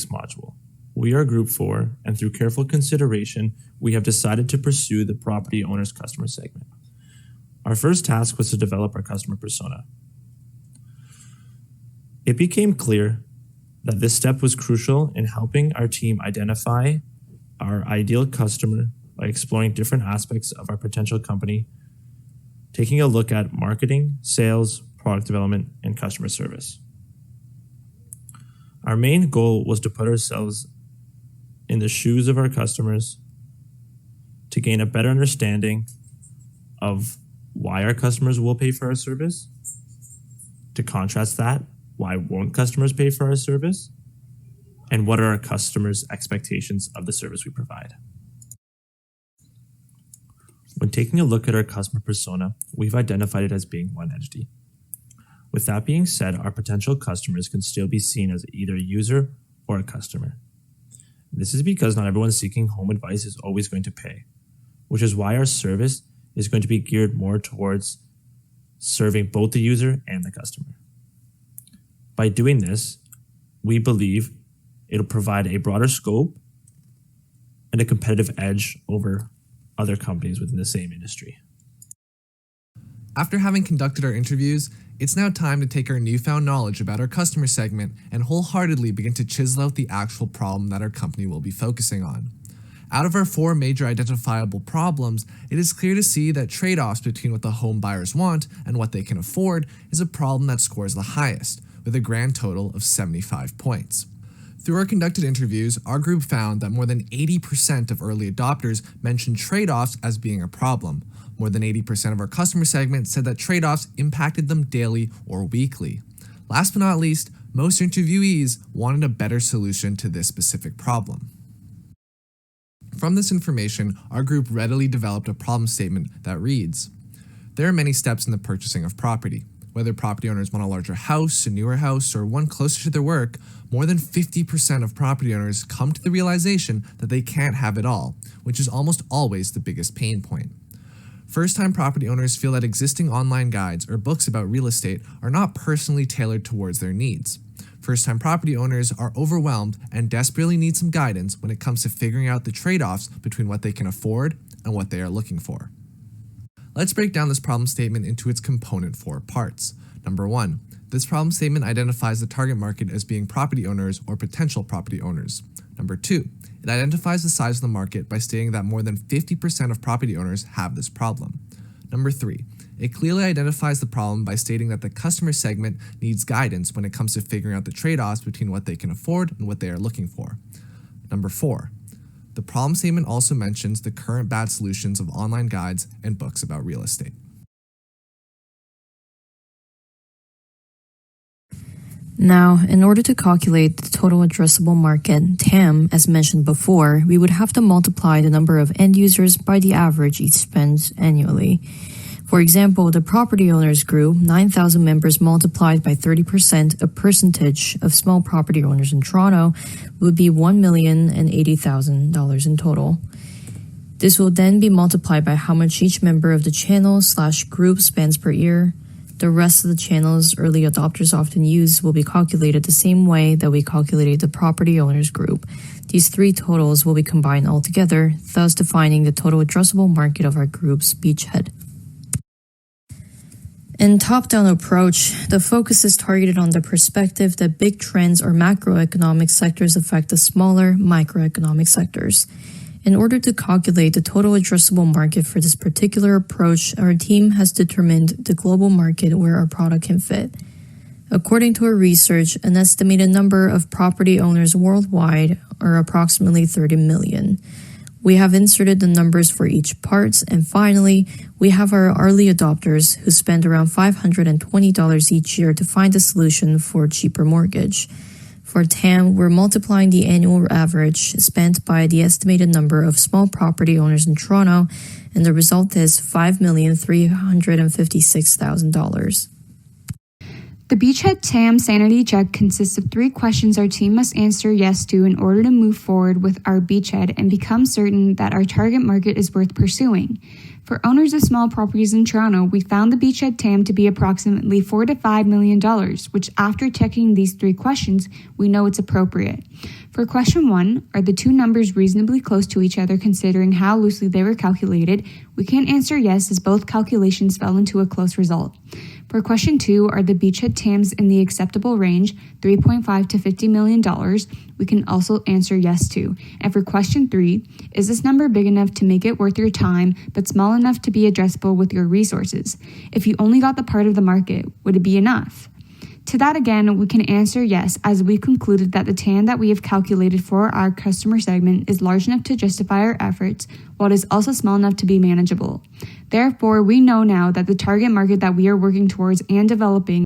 module. We are Group 4, and through careful consideration, we have decided to pursue the property owner's customer segment. Our first task was to develop our customer persona. It became clear that this step was crucial in helping our team identify our ideal customer by exploring different aspects of our potential company, taking a look at marketing, sales, product development, and customer service. Our main goal was to put ourselves in the shoes of our customers to gain a better understanding of why our customers will pay for our service. To contrast that, why won't customers pay for our service? And what are our customers' expectations of the service we provide? When taking a look at our customer persona, we've identified it as being one entity. With that being said, our potential customers can still be seen as either a user or a customer. This is because not everyone seeking home advice is always going to pay, which is why our service is going to be geared more towards serving both the user and the customer. By doing this, we believe it'll provide a broader scope and a competitive edge over other companies within the same industry. After having conducted our interviews, it's now time to take our newfound knowledge about our customer segment and wholeheartedly begin to chisel out the actual problem that our company will be focusing on. Out of our 4 major identifiable problems, it is clear to see that trade-offs between what the home buyers want and what they can afford is a problem that scores the highest, with a grand total of 75 points. Through our conducted interviews, our group found that more than 80% of early adopters mentioned trade-offs as being a problem. More than 80% of our customer segment said that trade-offs impacted them daily or weekly. Last but not least, most interviewees wanted a better solution to this specific problem. From this information, our group readily developed a problem statement that reads: there are many steps in the purchasing of property. Whether property owners want a larger house, a newer house, or one closer to their work, more than 50% of property owners come to the realization that they can't have it all, which is almost always the biggest pain point. First-time property owners feel that existing online guides or books about real estate are not personally tailored towards their needs. First-time property owners are overwhelmed and desperately need some guidance when it comes to figuring out the trade-offs between what they can afford and what they are looking for. Let's break down this problem statement into its component 4 parts. Number 1, this problem statement identifies the target market as being property owners or potential property owners. Number 2, it identifies the size of the market by stating that more than 50% of property owners have this problem. Number 3, it clearly identifies the problem by stating that the customer segment needs guidance when it comes to figuring out the trade-offs between what they can afford and what they are looking for. Number 4, the problem statement also mentions the current bad solutions of online guides and books about real estate. Now, in order to calculate the total addressable market, TAM, as mentioned before, we would have to multiply the number of end users by the average each spends annually. For example, the property owners grew 9,000 members multiplied by 30%, a percentage of small property owners in Toronto would be $1,080,000 in total. This will then be multiplied by how much each member of the channel/group spends per year. The rest of the channels early adopters often use will be calculated the same way that we calculated the property owners group. These 3 totals will be combined all together, thus defining the total addressable market of our group's beachhead. In top-down approach, the focus is targeted on the perspective that big trends or macroeconomic sectors affect the smaller microeconomic sectors. In order to calculate the total addressable market for this particular approach, our team has determined the global market where our product can fit. According to our research, an estimated number of property owners worldwide are approximately 30 million. We have inserted the numbers for each part, and finally, we have our early adopters who spend around $520 each year to find a solution for a cheaper mortgage. For TAM, we're multiplying the annual average spent by the estimated number of small property owners in Toronto, and the result is $5,356,000. The Beachhead TAM sanity check consists of 3 questions our team must answer yes to in order to move forward with our beachhead and become certain that our target market is worth pursuing. For owners of small properties in Toronto, we found the Beachhead TAM to be approximately $4 to $5 million, which after checking these 3 questions, we know it's appropriate. For question 1, are the two numbers reasonably close to each other considering how loosely they were calculated? We can answer yes as both calculations fell into a close result. For question 2, are the beachhead TAMs in the acceptable range, $3.5 to $50 million? We can also answer yes too. And for question 3, is this number big enough to make it worth your time, but small enough to be addressable with your resources? If you only got the part of the market, would it be enough? To that again, we can answer yes, as we concluded that the TAM that we have calculated for our customer segment is large enough to justify our efforts, while it is also small enough to be manageable. Therefore, we know now that the target market that we are working towards and developing